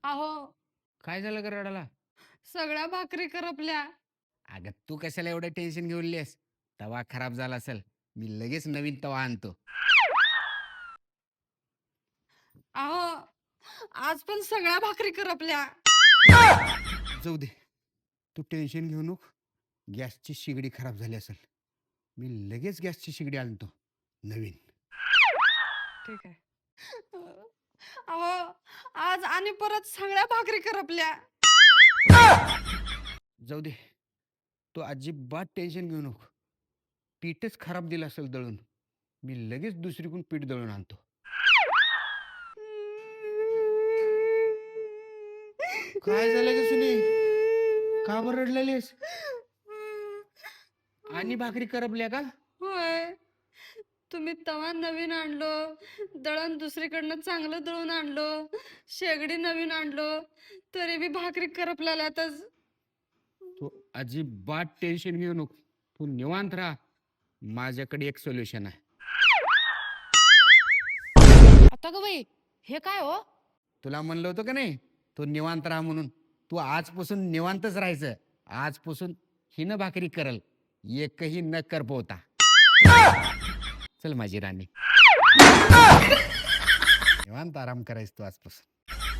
अहो, काय झालं ग रडाला? सगळ्या भाकरी करपल्या. अगं तू कशाला एवढं टेन्शन घेऊन लिहिस? तवा खराब झाला असेल, मी लगेच नवीन तवा आणतो. अहो, आज पण सगळ्या भाकरी करपल्या. जाऊ दे, तू टेन्शन घेऊ नको. गॅसची शिगडी खराब झाली असेल, मी लगेच गॅसची शिगडी आणतो नवीन. ठीक आहे. अहो, आज आणि परत सगळ्या भाकरी करपल्या. जाऊ दे, तू अजिबात टेन्शन घेऊ नको. पीठच खराब दिलं असेल दळून, मी लगेच दुसरीकडून पीठ दळून आणतो. काय झालं ग सुनी? का बरं रडलेलीस? आणि भाकरी करपल्या का? होय. तुम्ही तवा नवीन आणलो, दळण दुसरीकडनं चांगलं दळून आणलो, शेगडी नवीन आणलो, तरी बी भाकरी करपल्यातच. तू अजिबात टेन्शन घेऊ नको. तू निवांत राहा. माझ्याकडे एक सोल्युशन आहे. आता ग बाई, हे काय हो? तुला म्हणलं होतं का नाही, तू निवांत राहा म्हणून. तू आजपासून निवांतच राहायचं. आजपासून हिनं भाकरी करल, एकही न करपवता. चल माझी राणी, निवांत आराम करायचं तू आजपासून.